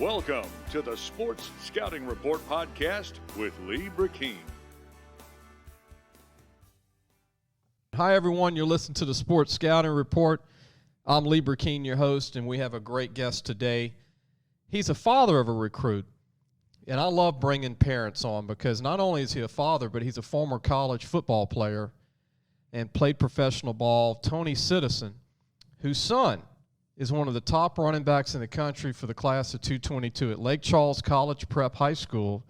Welcome to the Sports Scouting Report podcast with Lee Brecheen. Hi, everyone. You're listening to the Sports Scouting Report. I'm Lee Brecheen, your host, and we have a great guest today. He's a father of a recruit, and I love bringing parents on because not only is he a father, but he's a former college football player and played professional ball. TreVonte Citizen, whose son is one of the top running backs in the country for the class of 222 at Lake Charles College Prep High School,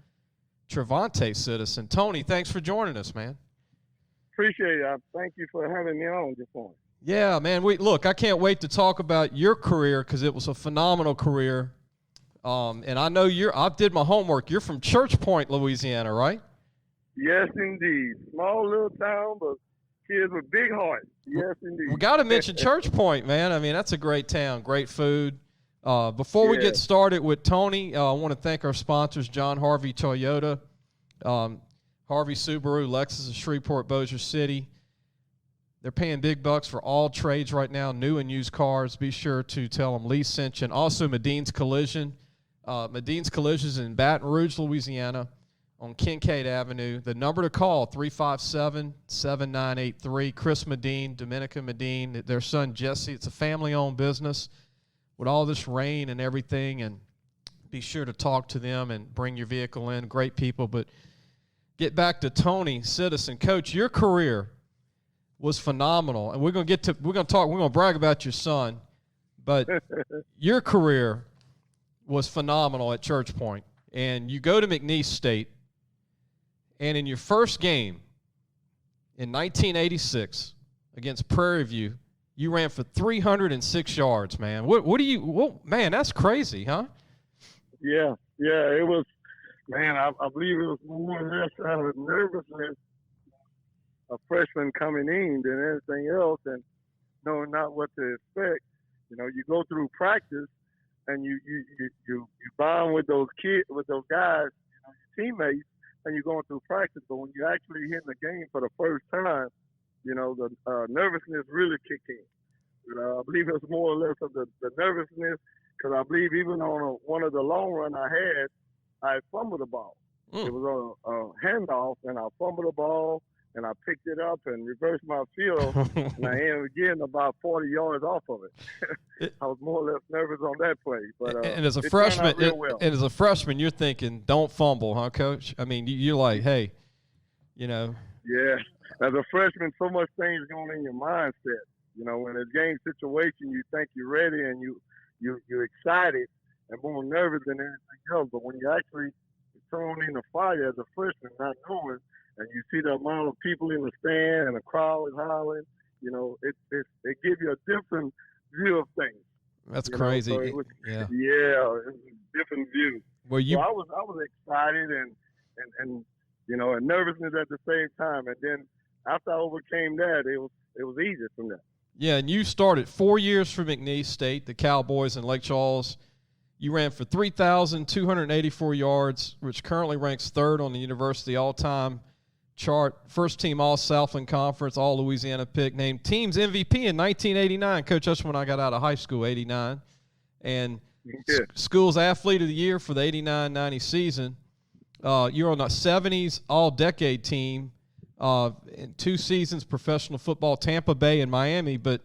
TreVonte Citizen. Tony, thanks for joining us, man. Appreciate it. Thank you for having me on this morning. Yeah, man. I can't wait to talk about your career because it was a phenomenal career. And I know I did my homework. You're from Church Point, Louisiana, right? Yes, indeed. Small little town, but kids with big hearts. Yes, indeed. We got to mention Church Point, man. I mean, that's a great town, great food. Before we get started with Tony, I want to thank our sponsors, John Harvey Toyota, Harvey Subaru, Lexus of Shreveport, Bossier City. They're paying big bucks for all trades right now, new and used cars. Be sure to tell them Lee sent you. And also Medine's Collision. Medine's Collision is in Baton Rouge, Louisiana, on Kincaid Avenue. The number to call, 357-7983. Chris Medine, Dominica Medine, their son Jesse. It's a family-owned business with all this rain and everything. And be sure to talk to them and bring your vehicle in. Great people. But get back to TreVonte Citizen. Coach, your career was phenomenal. And we're going to brag about your son. But your career was phenomenal at Church Point. And you go to McNeese State. And in your first game in 1986 against Prairie View, you ran for 306 yards, man. Man, that's crazy, huh? Yeah, it was, man, I believe it was more or less out of nervousness, a freshman coming in than anything else, and knowing not what to expect. You know, you go through practice and you bond with those kids, with those guys, your teammates, and you're going through practice. But when you actually hit the game for the first time, the nervousness really kicked in. I believe it was more or less of the nervousness, because I believe even on one of the long run I fumbled the ball. It was a handoff, and I fumbled the ball, and I picked it up and reversed my field, and I ended up getting about 40 yards off of it. I was more or less nervous on that play. But and as a freshman, you're thinking, don't fumble, huh, Coach? I mean, you're like, hey, Yeah. As a freshman, so much things going in your mindset. When it's game situation, you think you're ready and you're excited and more nervous than anything else. But when you actually thrown in the fire as a freshman, not knowing, and you see the amount of people in the stand and the crowd is hollering, it gives you a different view of things. That's crazy. So it was a different view. Well, so I was excited and and nervousness at the same time. And then after I overcame that, it was easy from there. Yeah, and you started 4 years for McNeese State, the Cowboys in Lake Charles. You ran for 3,284 yards, which currently ranks third on the university all-time chart. First team All-Southland Conference, All-Louisiana pick, named team's MVP in 1989. Coach, that's when I got out of high school, 89. And school's athlete of the year for the 89-90 season. You're on the 70s all-decade team. In 2 seasons, professional football, Tampa Bay and Miami. But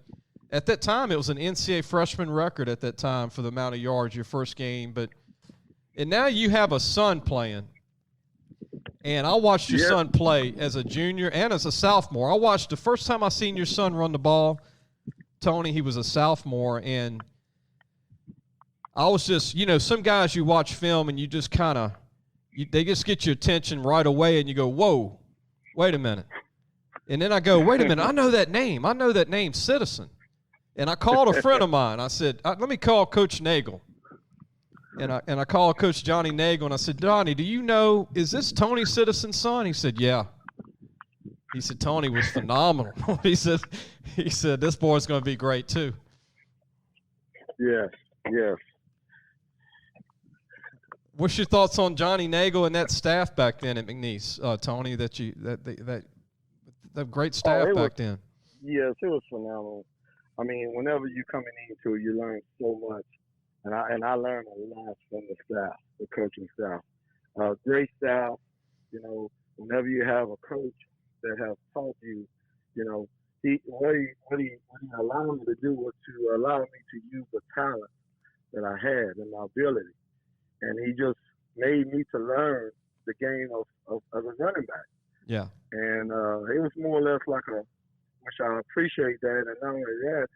at that time, it was an NCAA freshman record at that time for the amount of yards your first game. And now you have a son playing. And I watched your son play as a junior and as a sophomore. The first time I seen your son run the ball, Tony, he was a sophomore. And I was just, some guys you watch film and you just they just get your attention right away and you go, whoa. Wait a minute. And then I go, wait a minute, I know that name, Citizen. And I called a friend of mine. I said, let me call Coach Nagel. And I called Coach Johnny Nagel, and I said, Johnny, do you know, is this TreVonte Citizen's son? He said, yeah. He said, Tony was phenomenal. He said, this boy's going to be great too. Yes. What's your thoughts on Johnny Nagel and that staff back then at McNeese, Tony? That great staff back then. Yes, it was phenomenal. I mean, whenever you coming into it, you learn so much. and I learned a lot from the staff, the coaching staff. Great staff. Whenever you have a coach that has taught you, what he allowed me to do was to allow me to use the talent that I had and my ability, and he just made me to learn the game of as a running back. Yeah. And it was more or less like which I appreciate that. And not only that,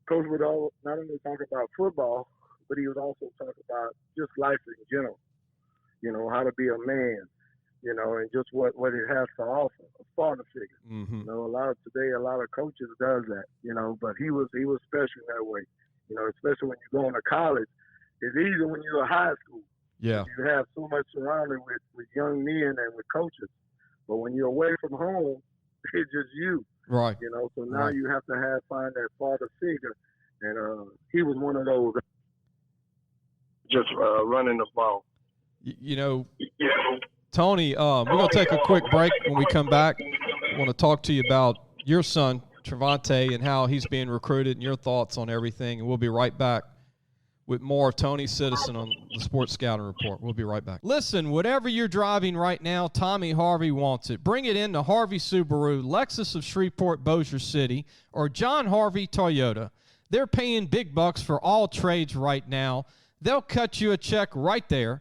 Coach would not only talk about football, but he would also talk about just life in general. How to be a man, and just what it has to offer, a father figure. Mm-hmm. A lot of coaches does that, but he was special in that way. Especially when you're going to college. It's easy when you're in high school. Yeah. You have so much surrounding with young men and with coaches. But when you're away from home, it's just you. Right. So now you have to find that father figure. And he was one of those just running the ball. Tony, we're going to take a quick break. When we come back, I want to talk to you about your son, TreVonte, and how he's being recruited and your thoughts on everything. And we'll be right back with more of Tony Citizen on the Sports Scouting Report. We'll be right back. Listen, whatever you're driving right now, Tommy Harvey wants it. Bring it in to Harvey Subaru, Lexus of Shreveport, Bossier City, or John Harvey Toyota. They're paying big bucks for all trades right now. They'll cut you a check right there.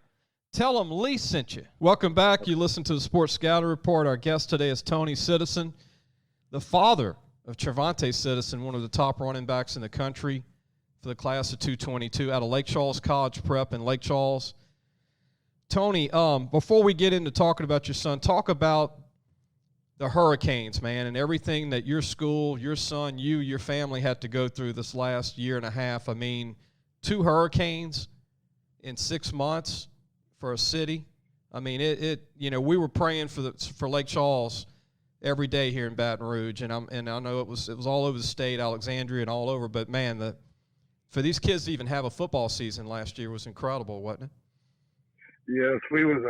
Tell them Lee sent you. Welcome back. You listen to the Sports Scouting Report. Our guest today is Tony Citizen, the father of TreVonte Citizen, one of the top running backs in the country for the class of 222 out of Lake Charles College Prep in Lake Charles. Tony, before we get into talking about your son, talk about the hurricanes, man, and everything that your school, your son, your family had to go through this last year and a half. I mean, 2 hurricanes in 6 months for a city. I mean, we were praying for Lake Charles every day here in Baton Rouge, and I know it was all over the state, Alexandria and all over, but man, for these kids to even have a football season last year was incredible, wasn't it? Yes, we was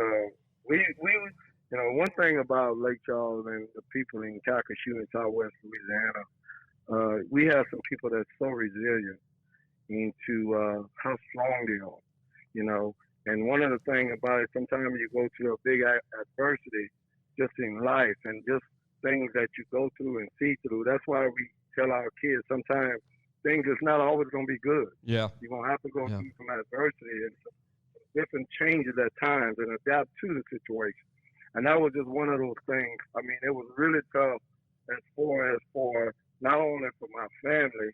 one thing about Lake Charles and the people in Calcasieu and Southwest Louisiana, we have some people that's so resilient into how strong they are, And one of the things about it, sometimes you go through a big adversity just in life and just things that you go through and see through. That's why we tell our kids sometimes things is not always going to be good. Yeah. You're going to have to go through some adversity and different changes at times and adapt to the situation. And that was just one of those things. I mean, it was really tough as far as for not only for my family,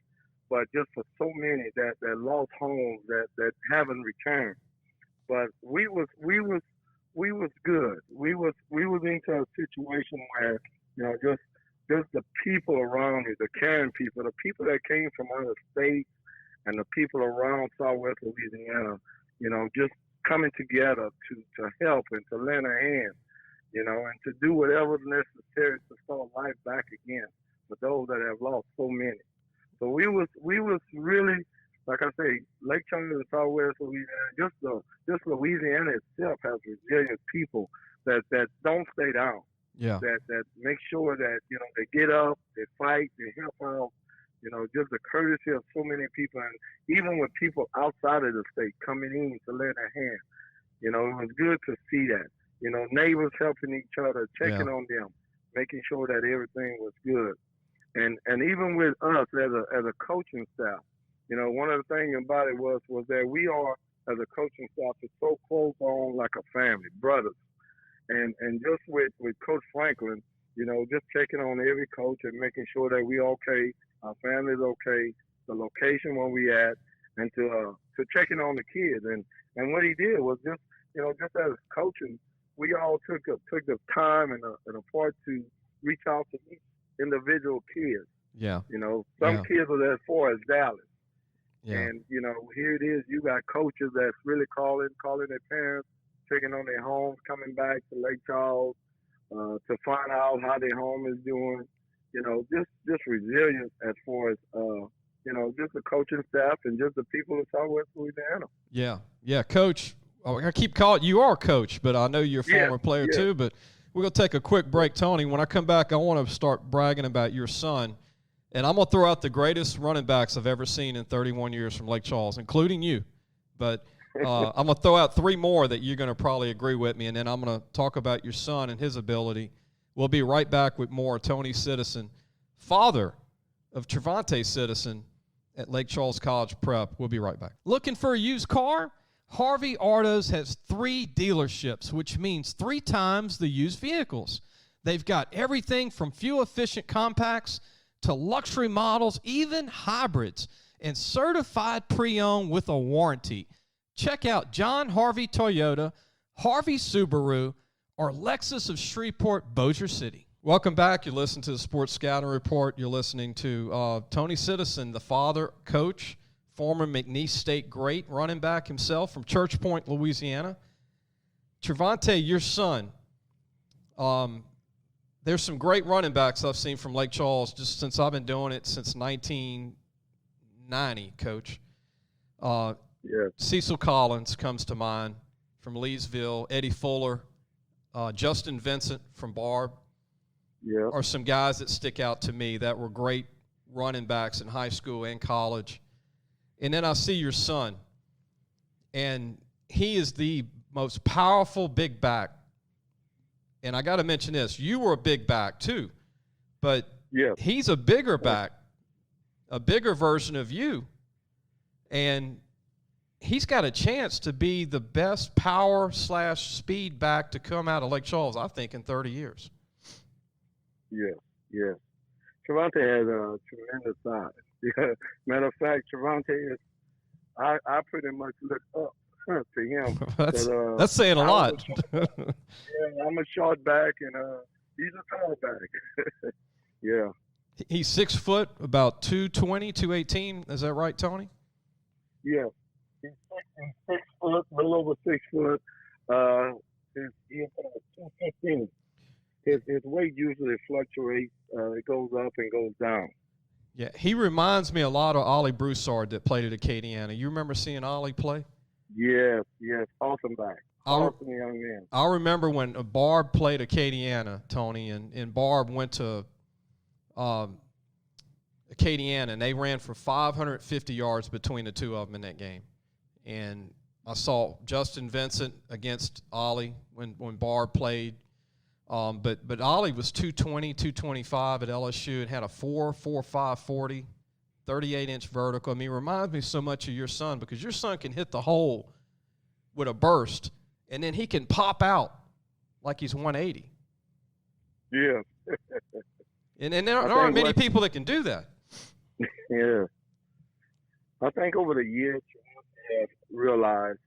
but just for so many that lost homes that haven't returned. But we was good. We was into a situation where, just the people around me, the caring people, the people that came from other states and the people around Southwest Louisiana, just coming together to help and to lend a hand, and to do whatever necessary to start life back again for those that have lost so many. So we was really, like I say, Lake Charles and Southwest Louisiana, just Louisiana itself has resilient people that don't stay down. Yeah. That make sure that, they get up, they fight, they help out, just the courtesy of so many people. And even with people outside of the state coming in to lend a hand, it was good to see that. Neighbors helping each other, checking on them, making sure that everything was good. And even with us as a coaching staff, one of the things about it was that we are, as a coaching staff, is so close on like a family, brothers. And just with Coach Franklin, just checking on every coach and making sure that we okay, our family's okay, the location where we at, and to checking on the kids. And what he did was just as coaching, we all took the time and a part to reach out to each individual kids. Yeah. Some kids are as far as Dallas. Yeah. And, here it is. You got coaches that's really calling their parents, checking on their homes, coming back to Lake Charles to find out how their home is doing. Just resilience as far as, just the coaching staff and just the people of Southwest Louisiana. Yeah. Yeah, Coach. I keep calling you are Coach, but I know you're a former player too. But we're going to take a quick break, Tony. When I come back, I want to start bragging about your son. And I'm going to throw out the greatest running backs I've ever seen in 31 years from Lake Charles, including you. But I'm going to throw out three more that you're going to probably agree with me, and then I'm going to talk about your son and his ability. We'll be right back with more. Tony Citizen, father of TreVonte Citizen at Lake Charles College Prep. We'll be right back. Looking for a used car? Harvey Autos has 3 dealerships, which means 3 times the used vehicles. They've got everything from fuel-efficient compacts to luxury models, even hybrids, and certified pre-owned with a warranty. Check out John Harvey Toyota, Harvey Subaru, or Lexus of Shreveport, Bossier City. Welcome back. You're listening to the Sports Scouting Report. You're listening to Tony Citizen, the father, coach, former McNeese State great running back himself from Church Point, Louisiana. TreVonte, your son, there's some great running backs I've seen from Lake Charles just since I've been doing it since 1990, Coach. Cecil Collins comes to mind from Leesville, Eddie Fuller, Justin Vincent from Barb. Yeah. Are some guys that stick out to me that were great running backs in high school and college. And then I see your son, and he is the most powerful big back. And I got to mention this. You were a big back too, but he's a bigger back, a bigger version of you. And he's got a chance to be the best power/speed back to come out of Lake Charles, I think, in 30 years. Yes. TreVonte has a tremendous size. Yeah. Matter of fact, TreVonte is, I pretty much look up to him. That's saying a lot. I'm a short back, and he's a tall back. Yeah. He's 6 foot, about 220, 218. Is that right, Tony? Yeah. He's 6 foot, a little over 6 foot. He's 215. His weight usually fluctuates. It goes up and goes down. Yeah, he reminds me a lot of Ollie Broussard that played at Acadiana. You remember seeing Ollie play? Yes. Awesome back. Awesome young man. I remember when Barb played Acadiana, Tony, and Barb went to Acadiana, and they ran for 550 yards between the two of them in that game. And I saw Justin Vincent against Ollie when Barb played. But Ollie was 220, 225 at LSU and had a 4.45 40, 38-inch vertical. I mean, it reminds me so much of your son because your son can hit the hole with a burst, and then he can pop out like he's 180. Yeah. and there aren't many people that can do that. Yeah. I think over the years, you have realized,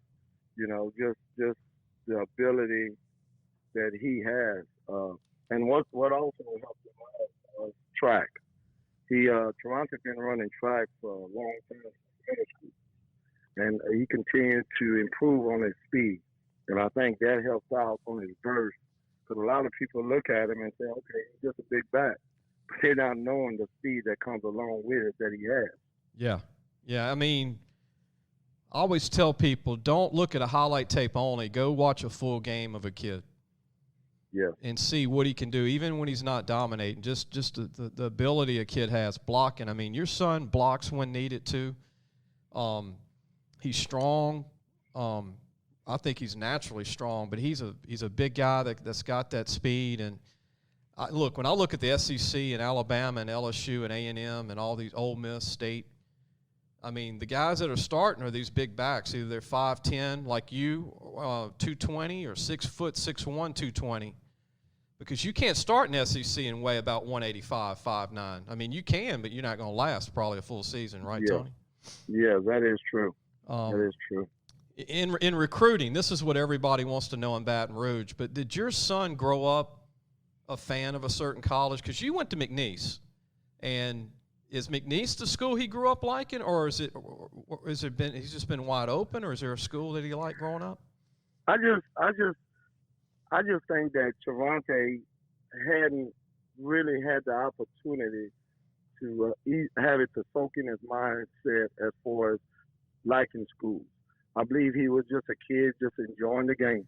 just the ability that he has, and what also helped him out was track. TreVonte been running track for a long time in middle school, and he continued to improve on his speed, and I think that helped out on his burst, because a lot of people look at him and say, okay, he's just a big back, but they're not knowing the speed that comes along with it that he has. Yeah. I mean, I always tell people, don't look at a highlight tape only. Go watch a full game of a kid. Yeah. And see what he can do, even when he's not dominating. Just the ability a kid has blocking. I mean, your son blocks when needed to. He's strong. I think he's naturally strong, but he's a big guy that's got that speed. And when I look at the SEC and Alabama and LSU and A&M and all these Ole Miss State, I mean, the guys that are starting are these big backs. Either they're 5'10", like you, 220, or 6 foot, 6'1", 220. Because you can't start in SEC and weigh about 185, 5'9". I mean, you can, but you're not going to last probably a full season, right, Tony? Yeah, that is true. That is true. In recruiting, this is what everybody wants to know in Baton Rouge, but did your son grow up a fan of a certain college? Because you went to McNeese, and is McNeese the school he grew up liking, or he's just been wide open, or is there a school that he liked growing up? I just think that TreVonte hadn't really had the opportunity to have it to soak in his mindset as far as liking school. I believe he was just a kid just enjoying the game.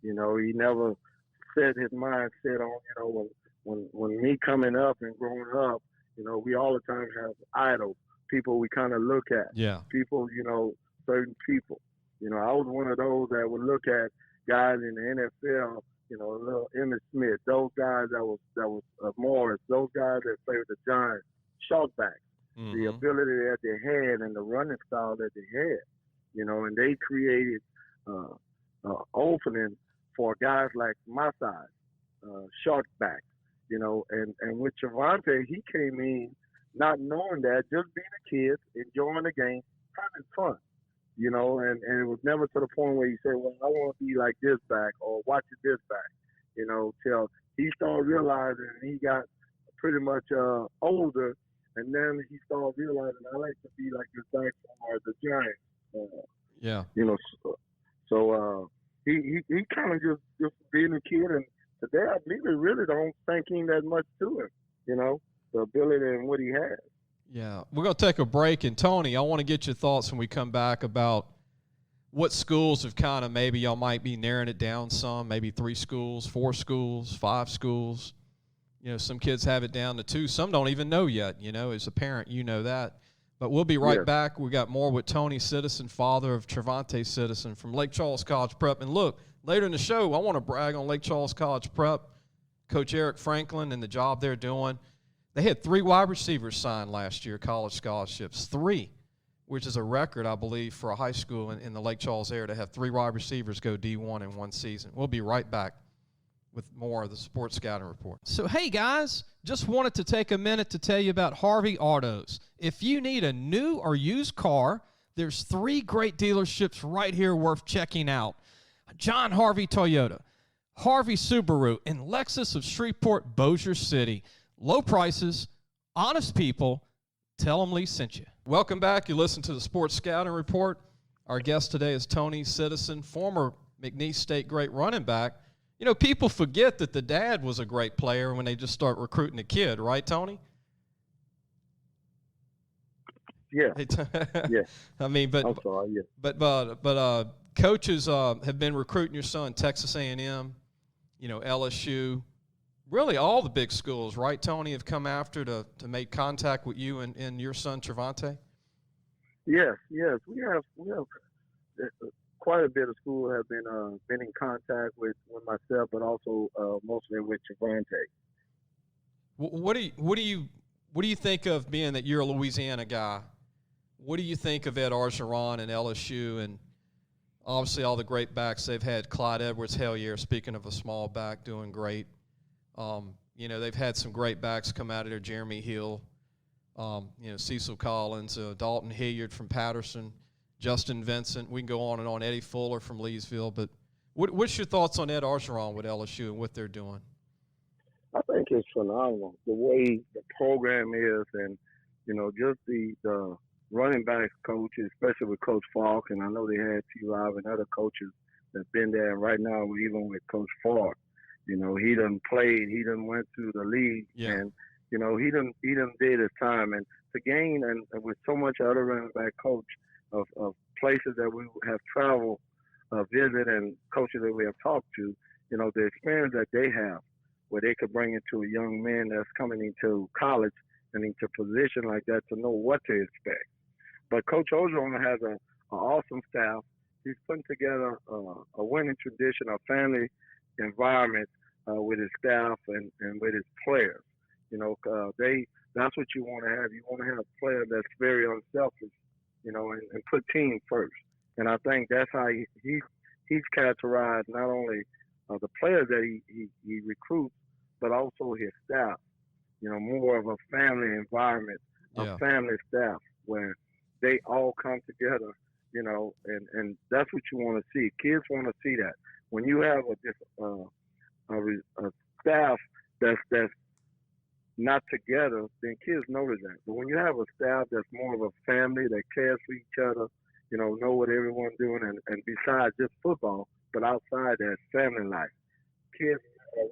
He never set his mindset on, when me coming up and growing up, we all the time have idols, people we kind of look at. Yeah. People, certain people. I was one of those that would look at guys in the NFL, little Emmitt Smith, those guys that was Morris, those guys that played with the Giants, shortbacks, the ability that they had and the running style that they had, and they created opening for guys like my size, shortbacks, and with TreVonte, he came in not knowing that, just being a kid, enjoying the game, having fun. And it was never to the point where he said, well, I want to be like this back or watching this back, till he started realizing he got pretty much older, and then he started realizing I like to be like this back for the Giants. So he kind of just being a kid, and today I believe it really don't think him that much to him, the ability and what he has. Yeah, we're going to take a break. And, Tony, I want to get your thoughts when we come back about what schools have kind of maybe y'all might be narrowing it down some, maybe 3 schools, 4 schools, 5 schools. Some kids have it down to 2. Some don't even know yet, as a parent, that. But we'll be right back. We got more with Tony Citizen, father of TreVonte Citizen from Lake Charles College Prep. And, look, later in the show, I want to brag on Lake Charles College Prep, Coach Eric Franklin and the job they're doing. They had 3 wide receivers signed last year, college scholarships. 3, which is a record, I believe, for a high school in the Lake Charles area to have 3 wide receivers go D1 in one season. We'll be right back with more of the Sports Scouting Report. So, hey, guys, just wanted to take a minute to tell you about Harvey Autos. If you need a new or used car, there's 3 great dealerships right here worth checking out. John Harvey Toyota, Harvey Subaru, and Lexus of Shreveport, Bossier City. Low prices, honest people. Tell them Lee sent you. Welcome back. You listen to the Sports Scouting Report. Our guest today is Tony Citizen, former McNeese State great running back. People forget that the dad was a great player when they just start recruiting a kid, right, Tony? Yeah. Yeah. I mean, but I'm sorry, yeah. But coaches have been recruiting your son, Texas A&M, LSU. Really, all the big schools, right, Tony, have come after to make contact with you and your son, TreVonte? Yes. We have quite a bit of schools have been in contact with myself, but also mostly with TreVonte. What do you think of, being that you're a Louisiana guy? What do you think of Ed Orgeron and LSU, and obviously all the great backs they've had? Clyde Edwards-Helaire, speaking of a small back, doing great. They've had some great backs come out of there. Jeremy Hill, Cecil Collins, Dalton Hilliard from Patterson, Justin Vincent. We can go on and on. Eddie Fuller from Leesville. But what's your thoughts on Ed Orgeron with LSU and what they're doing? I think it's phenomenal the way the program is, and just the running backs coaches, especially with Coach Falk, and I know they had T. Live and other coaches that's been there. And right now, we're even with Coach Falk. He done played. He done went through the league, and he done did his time. And to gain, and with so much other running back coach of places that we have traveled, visit, and coaches that we have talked to, the experience that they have, where they could bring it to a young man that's coming into college and into a position like that to know what to expect. But Coach Orgeron has an awesome staff. He's putting together a winning tradition, a family environment with his staff and with his players. That's what you want to have. You want to have a player that's very unselfish, and put team first. And I think that's how he's characterized not only the players that he recruits, but also his staff. More of a family environment, a family staff where they all come together, and that's what you want to see. Kids want to see that. When you have a staff that's not together, then kids notice that. But when you have a staff that's more of a family that cares for each other, know what everyone's doing, and besides just football, but outside that family life, kids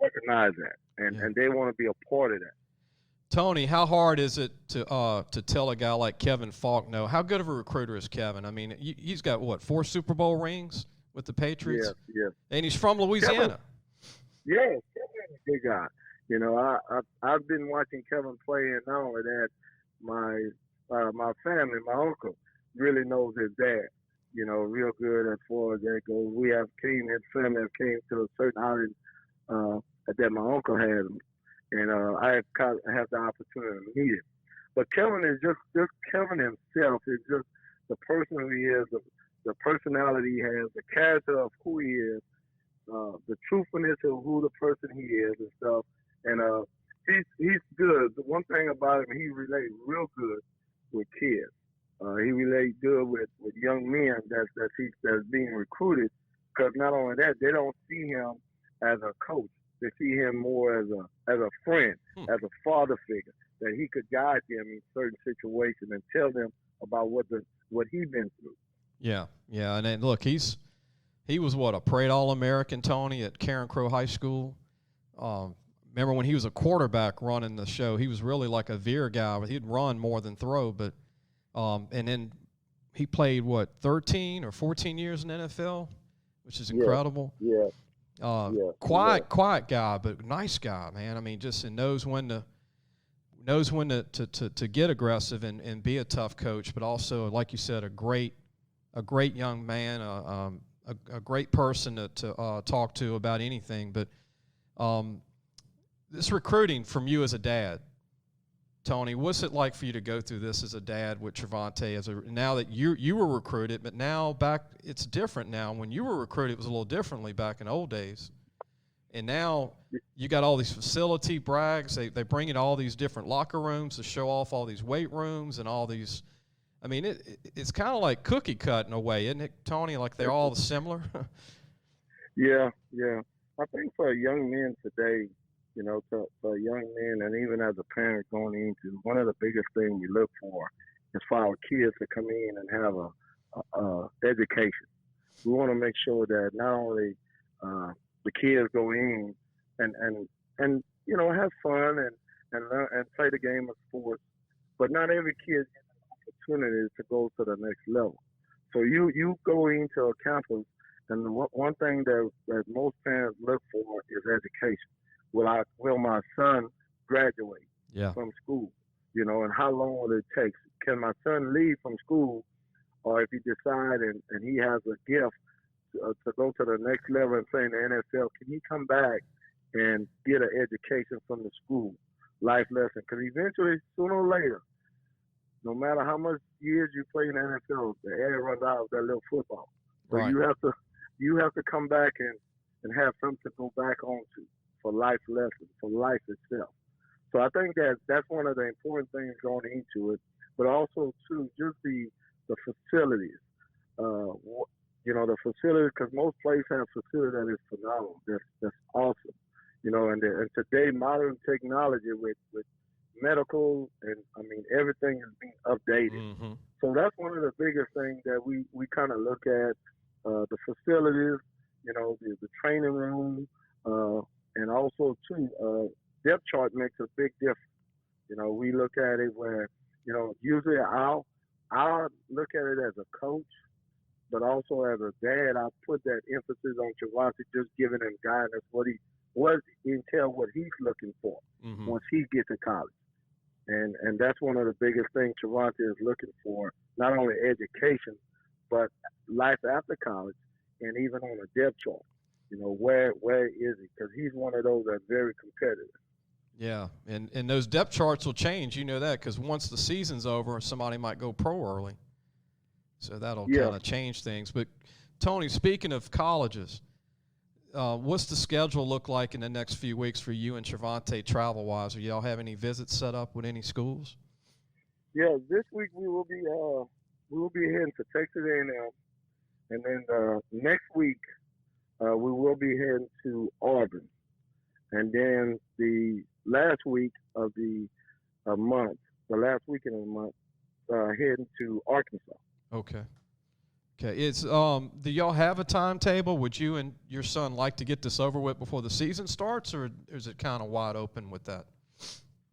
recognize that, and they want to be a part of that. Tony, how hard is it to tell a guy like Kevin Falk no? How good of a recruiter is Kevin? I mean, he's got, 4 Super Bowl rings with the Patriots? Yeah. And he's from Louisiana. Kevin's a good guy. I've been watching Kevin play, and not only that, my family, my uncle, really knows his dad. real good as far as that goes. We have family that came to a certain outing that my uncle had, and I have the opportunity to meet him. But Kevin is just Kevin himself is just the person who he is, the personality he has, the character of who he is, the truthfulness of who the person he is and stuff. And he's good. The one thing about him, he relates real good with kids. He relates good with young men that's being recruited. Because not only that, they don't see him as a coach. They see him more as a friend, as a father figure, that he could guide them in certain situations and tell them about what he's been through. Yeah, and then look, he was a parade All-American, Tony, at Karen Crow High School. Remember when he was a quarterback running the show, he was really like a veer guy, but he'd run more than throw. But and then he played 13 or 14 years in the NFL, which is incredible. Yeah. Quiet guy, but nice guy, man. I mean, just knows when to get aggressive and be a tough coach, but also, like you said, a great young man, a great person to talk to about anything. But this recruiting from you as a dad, Tony, what's it like for you to go through this as a dad with TreVonte? Now that you were recruited, but now it's different now. When you were recruited, it was a little differently back in old days. And now you got all these facility brags. They bring in all these different locker rooms to show off all these weight rooms and all these. I mean, it's kind of like cookie cut in a way, isn't it, Tony? Like they're all similar. Yeah. I think for young men today, for young men and even as a parent going into, one of the biggest things we look for is for our kids to come in and have a education. We want to make sure that not only the kids go in and have fun and learn and play the game of sports, but not every kid gets an opportunity to go to the next level. So you go into a campus, and one thing that most parents look for is education. Will my son graduate from school? And how long will it take? Can my son leave from school, or if he decides and he has a gift to go to the next level and play in the NFL, can he come back and get an education from the school, life lesson? Because eventually, sooner or later, no matter how much years you play in the NFL, the air runs out of that little football. So right. you have to come back and have something to go back onto for life lessons, for life itself. So I think that's one of the important things going into it, but also too just the facilities. The facilities, because most places have facilities that is phenomenal. That's awesome. And today modern technology with medical and everything is being updated. Mm-hmm. So that's one of the biggest things that we kind of look at, the facilities, the training room, and also too, depth chart makes a big difference. We look at it where, usually I'll look at it as a coach, but also as a dad, I put that emphasis on TreVonte, just giving him guidance, what he's looking for mm-hmm. once he gets to college. And that's one of the biggest things TreVonte is looking for, not only education, but life after college and even on a depth chart. Where is he? Because he's one of those that's very competitive. Yeah, and those depth charts will change. You know that because once the season's over, somebody might go pro early. So that'll kind of change things. But, Tony, speaking of colleges, what's the schedule look like in the next few weeks for you and TreVonte travel-wise? Do y'all have any visits set up with any schools? Yeah, this week we will be heading to Texas A&M, and then next week we will be heading to Auburn, and then the last week of the month, the last weekend of the month, heading to Arkansas. Okay. It's do y'all have a timetable? Would you and your son like to get this over with before the season starts, or is it kind of wide open with that?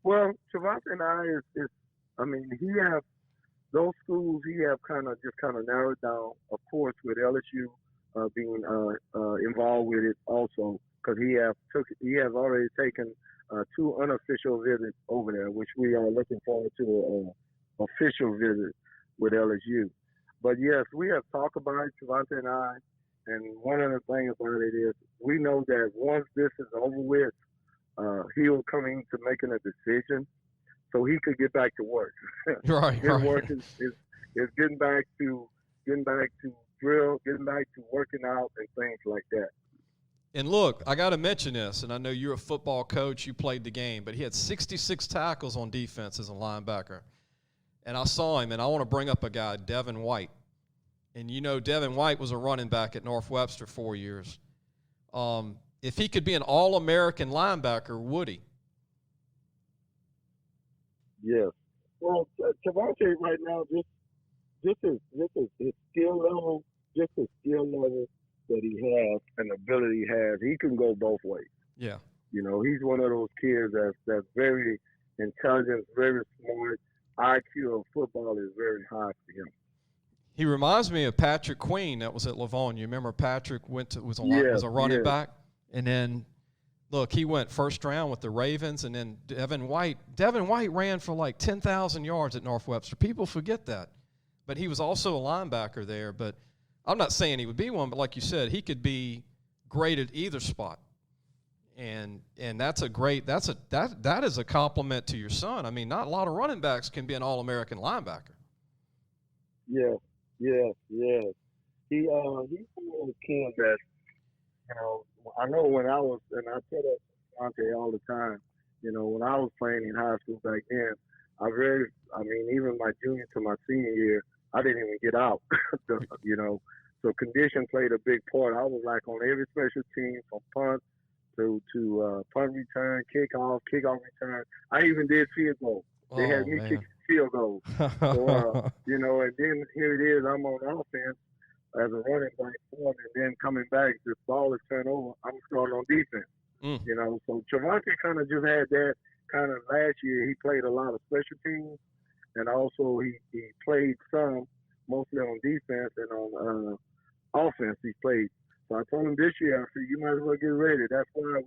Well, TreVonte and I he have those schools. He have kind of narrowed down. Of course, with LSU being involved with it also, because he has already taken 2 unofficial visits over there, which we are looking forward to an official visit with LSU. But yes, we have talked about it, TreVonte and I. And one of the things about it is we know that once this is over with, he'll come into making a decision so he could get back to work. Right, His right. work is getting back to drill, getting back to working out and things like that. And look, I got to mention this, and I know you're a football coach, you played the game, but he had 66 tackles on defense as a linebacker. And I saw him, and I want to bring up a guy, Devon White. And you know Devon White was a running back at North Webster 4 years. If he could be an All-American linebacker, would he? Yes. Well, TreVonte right now, this is his skill level, just his skill level that he has and the ability he has. He can go both ways. Yeah. You know, he's one of those kids that's very intelligent, very smart. IQ of football is very high for him. He reminds me of Patrick Queen that was at Livonia. You remember Patrick was a running back? And then, look, he went first round with the Ravens, and then Devon White ran for like 10,000 yards at North Webster. People forget that. But he was also a linebacker there. But I'm not saying he would be one, but like you said, he could be great at either spot. And that is a compliment to your son. I mean, not a lot of running backs can be an All-American linebacker. Yes. He's one of those kids that, you know, I know when I was, and I tell that to Dante all the time, you know, when I was playing in high school back then, even my junior to my senior year, I didn't even get out, you know. So condition played a big part. I was like on every special team from punt to punt return, kickoff return. I even did field goal. They had me kick field goals. So, you know, and then here it is, I'm on offense as a running back, and then coming back, this ball is turned over, I'm starting on defense. You know, so TreVonte kind of just had that kind of last year. He played a lot of special teams, and also he played some, mostly on defense and on offense he played. So I told him this year, I said, you might as well get ready. That's why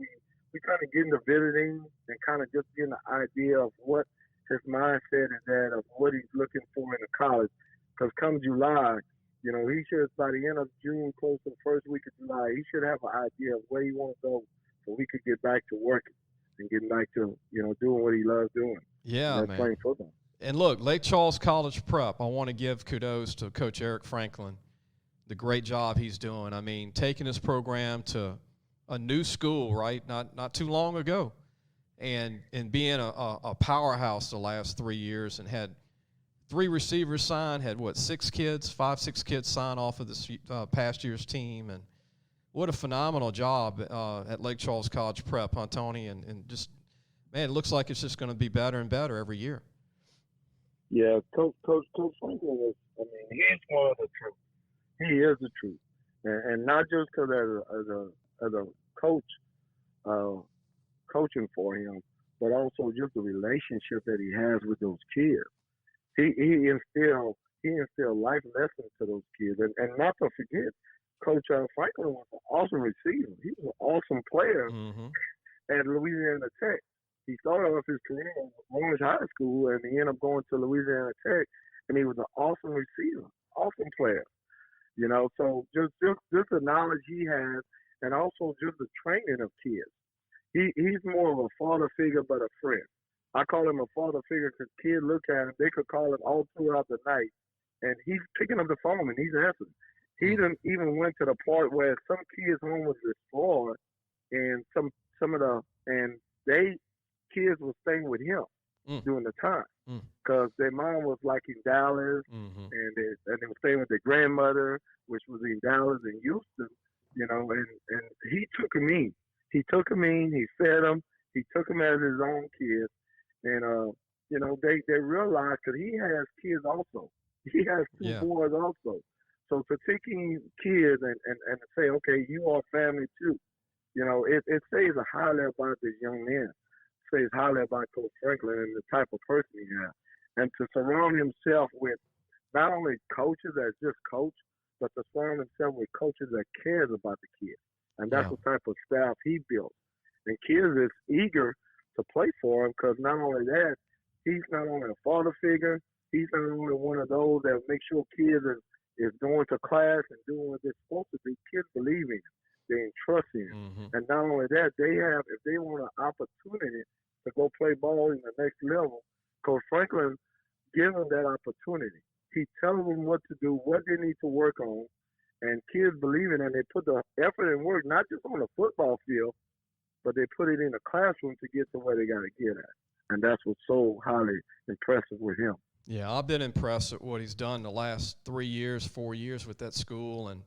we kind of get into visiting and kind of just getting an idea of what his mindset is at, of what he's looking for in the college. Because come July, you know, he should, by the end of June, close to the first week of July, he should have an idea of where he wants to go so we could get back to working and getting back to, you know, doing what he loves doing. Yeah, man. Playing football. And look, Lake Charles College Prep, I want to give kudos to Coach Eric Franklin, the great job he's doing. I mean, taking his program to a new school, right, not too long ago, and being a powerhouse the last 3 years, and had 3 receivers sign, had, 6 kids sign off of this past year's team. And what a phenomenal job at Lake Charles College Prep, huh, Tony? And just, man, it looks like it's just going to be better and better every year. Yeah, Coach Franklin is, I mean, he's one of the truth. He is the truth. And not just because as a coach, coaching for him, but also just the relationship that he has with those kids. He instilled life lessons to those kids. And not to forget, Coach Franklin was an awesome receiver. He was an awesome player at Louisiana Tech. He started off his career at Orange High School, and he ended up going to Louisiana Tech, and he was an awesome receiver, awesome player. You know, so just the knowledge he has, and also just the training of kids. He's more of a father figure, but a friend. I call him a father figure because kids look at him, they could call him all throughout the night, and he's picking up the phone and he's answering. He didn't even went to the part where some kids' home was destroyed, and kids were staying with him during the time because their mom was like in Dallas, and they were staying with their grandmother, which was in Dallas and Houston, you know, and he took him in. He took him in, he fed him, he took him as his own kid, and you know, they realized that he has kids also. He has 2 boys also. So to take in kids and say, okay, you are family too, you know, it says a highly about this young man. Says highly about Coach Franklin and the type of person he has. And to surround himself with not only coaches that just coach, but to surround himself with coaches that cares about the kids. And that's the type of staff he built. And kids is eager to play for him because not only that, he's not only a father figure, he's not only one of those that make sure kids is going to class and doing what they're supposed to do. Kids believe in him. They entrust in him. Mm-hmm. And not only that, if they want an opportunity to go play ball in the next level, Coach Franklin gives them that opportunity. He tells them what to do, what they need to work on, and kids believe in it, and they put the effort and work, not just on the football field, but they put it in the classroom to get to where they got to get at. And that's what's so highly impressive with him. Yeah, I've been impressed at what he's done the last 3 years, 4 years with that school. And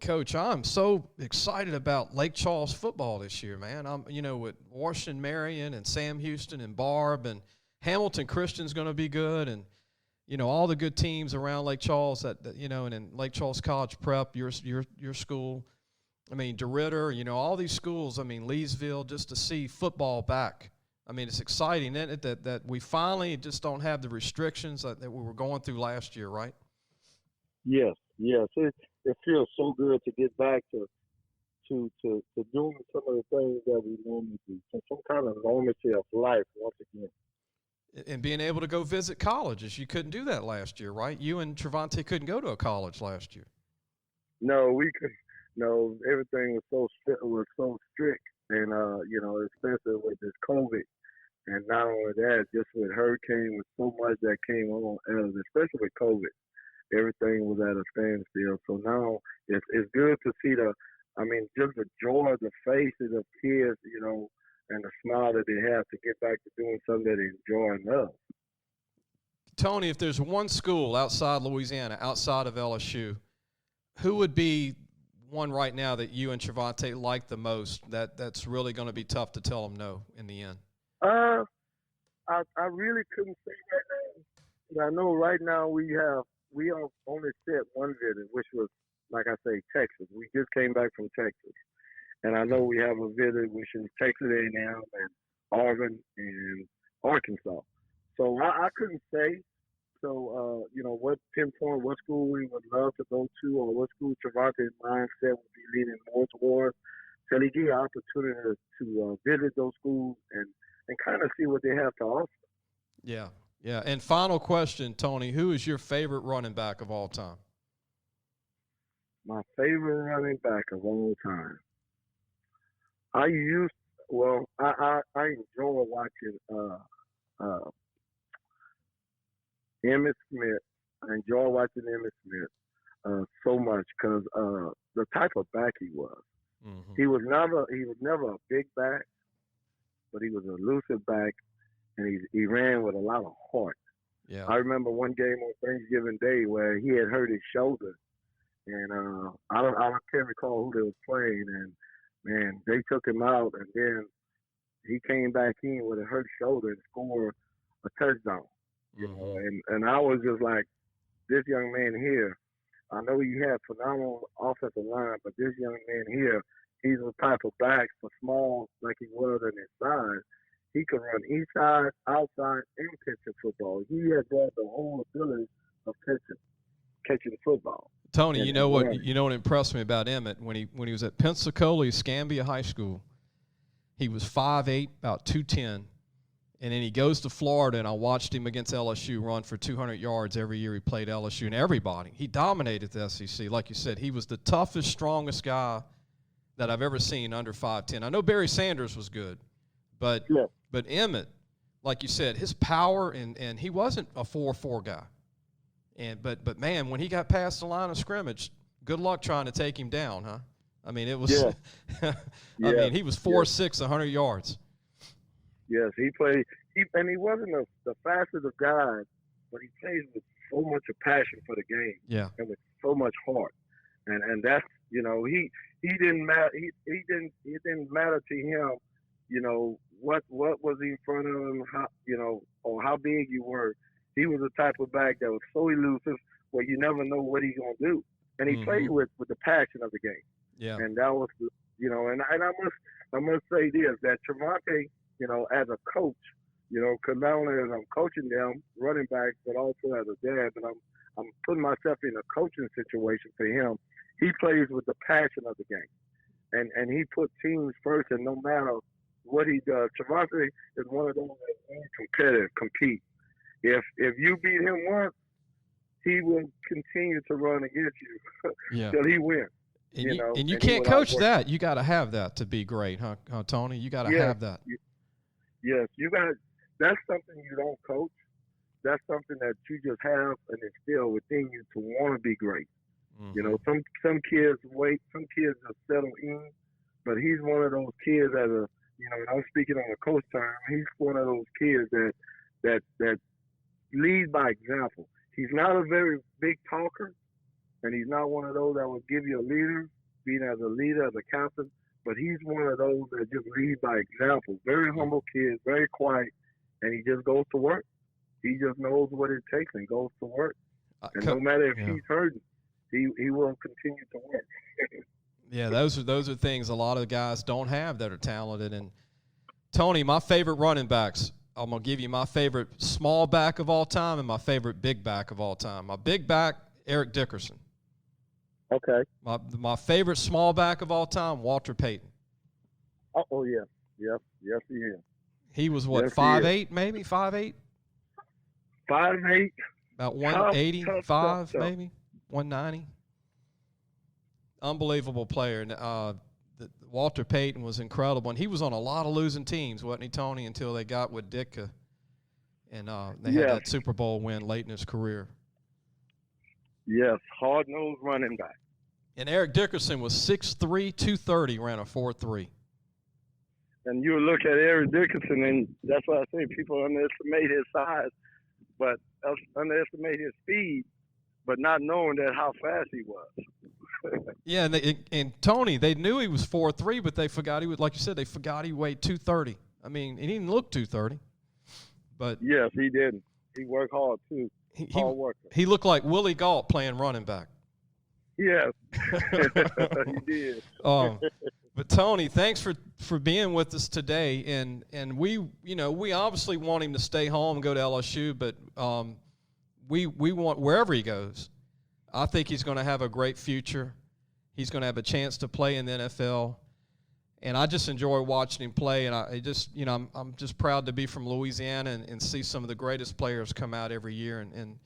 Coach, I'm so excited about Lake Charles football this year, man. I'm, with Washington Marion and Sam Houston and Barb and Hamilton Christian's going to be good. And, all the good teams around Lake Charles that and in Lake Charles College Prep, your school. I mean, DeRidder, all these schools, Leesville, just to see football back. It's exciting that we finally just don't have the restrictions that we were going through last year, right? Yes. It feels so good to get back to doing some of the things that we normally do, some kind of normalcy of life once again. And being able to go visit colleges. You couldn't do that last year, right? You and TreVonte couldn't go to a college last year. No, we could. No, everything was so strict, and especially with this COVID, and not only that, just with hurricane, with so much that came on, especially with COVID, everything was at a standstill. So now it's good to see just the joy of the faces of kids, and the smile that they have to get back to doing something that they enjoy and love. Tony, if there's one school outside Louisiana, outside of LSU, who would be one right now that you and TreVonte like the most that's really going to be tough to tell them no in the end? I really couldn't say right now. I know right now we have only set one visit, which was, like I say, Texas. We just came back from Texas. And I know we have a visit, which is Texas A&M and Auburn and Arkansas. So I couldn't say. So, what pinpoint, what school we would love to go to, or what school TreVonte's mindset would be leaning more towards, till he get an opportunity to visit those schools and kind of see what they have to offer. Yeah. And final question, Tony, who is your favorite running back of all time? My favorite running back of all time. I enjoy watching Emmitt Smith. I enjoy watching Emmitt Smith so much because the type of back he was. Mm-hmm. He was never a big back, but he was an elusive back, and he ran with a lot of heart. Yeah. I remember one game on Thanksgiving Day where he had hurt his shoulder, and I can't recall who they was playing, and man, they took him out, and then he came back in with a hurt shoulder and scored a touchdown. And I was just like, this young man here, I know he had phenomenal offensive line, but this young man here, he's the type of back for small like he was in his size. He could run inside, outside, and catching football. He had brought the whole ability of catching football. Tony, you know what impressed me about Emmitt when he was at Pensacola Escambia High School. He was 5'8", about 210, and then he goes to Florida, and I watched him against LSU run for 200 yards every year he played LSU, and everybody. He dominated the SEC. Like you said, he was the toughest, strongest guy that I've ever seen under 5'10". I know Barry Sanders was good, but Emmitt, like you said, his power, and he wasn't a 4'4" guy. But man, when he got past the line of scrimmage, good luck trying to take him down, huh? I mean, it was. Yeah. He was 4'6", 100 yards. Yes, he played. He wasn't the fastest of guys, but he plays with so much of passion for the game. Yeah. And with so much heart, and that's he didn't matter. He didn't matter to him. What was in front of him, or how big you were. He was the type of back that was so elusive where you never know what he's going to do. And he played with the passion of the game. Yeah. And that was, and I must say this, that TreVonte, as a coach, because not only as I'm coaching them, running backs, but also as a dad, but I'm putting myself in a coaching situation for him. He plays with the passion of the game. And he put teams first, and no matter what he does, TreVonte is one of those that's very competitive, compete. If you beat him once, he will continue to run against you till he wins. And you can't coach that. You got to have that to be great, huh Tony? You got to have that. Yes, you got. That's something you don't coach. That's something that you just have and instill within you to want to be great. Mm-hmm. Some kids wait. Some kids just settle in, but he's one of those kids that I'm speaking on a coach term. He's one of those kids that lead by example. He's not a very big talker, and he's not one of those that will give you a leader, being as a leader, as a captain. But he's one of those that just lead by example. Very humble kid, very quiet, and he just goes to work. He just knows what it takes and goes to work. And no matter if he's hurting, he will continue to work. Yeah, those are things a lot of guys don't have that are talented. And Tony, my favorite running backs, I'm gonna give you my favorite small back of all time and my favorite big back of all time. My big back, Eric Dickerson. Okay. My favorite small back of all time, Walter Payton. Oh yeah, yes he is. He was what, 5'8", maybe 5'8". 5'8". About 185, maybe 190. Unbelievable player. Walter Payton was incredible, and he was on a lot of losing teams, wasn't he, Tony? Until they got with Ditka, and they had that Super Bowl win late in his career. Yes, hard-nosed running back. And Eric Dickerson was 6'3", 230, ran a 4.3. And you look at Eric Dickerson, and that's why I say people underestimate his size, but underestimate his speed, but not knowing that how fast he was. Yeah, and Tony, they knew he was 4'3", but they forgot he was, like you said, they forgot he weighed 230. I mean, he didn't look 230. But yes, he didn't. He worked hard too. Hard worker. He looked like Willie Gault playing running back. Yes, he did. But Tony, thanks for being with us today, and we obviously want him to stay home and go to LSU, but we want wherever he goes. I think he's going to have a great future. He's going to have a chance to play in the NFL, and I just enjoy watching him play. And I'm just proud to be from Louisiana and see some of the greatest players come out every year. And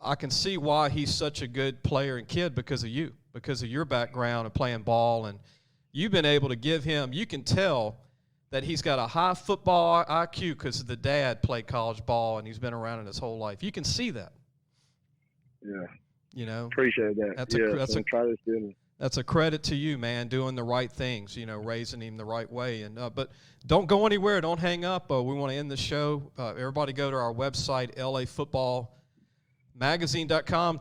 I can see why he's such a good player and kid because of you, because of your background and playing ball, and you've been able to give him. You can tell that he's got a high football IQ because the dad played college ball and he's been around it his whole life. You can see that. Yeah. Appreciate that. That's a credit to you, man, doing the right things, raising him the right way. And but don't go anywhere. Don't hang up. We want to end the show. Everybody go to our website, lafootballmagazine.com.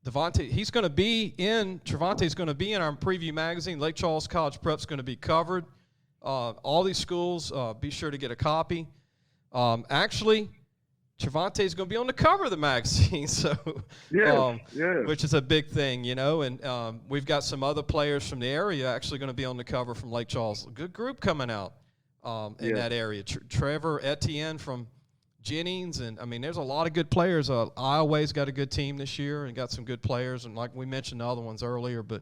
TreVonte's going to be in our preview magazine. Lake Charles College Prep's going to be covered. All these schools, be sure to get a copy. Actually, TreVonte's going to be on the cover of the magazine, which is a big thing, And we've got some other players from the area actually going to be on the cover from Lake Charles. A good group coming out in that area. Trevor Etienne from Jennings, and there's a lot of good players. Iowa's got a good team this year and got some good players, and like we mentioned the other ones earlier. But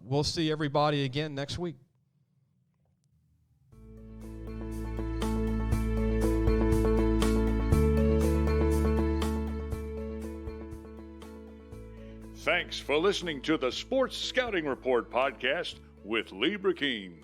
we'll see everybody again next week. Thanks for listening to the Sports Scouting Report podcast with Lee Brecheen.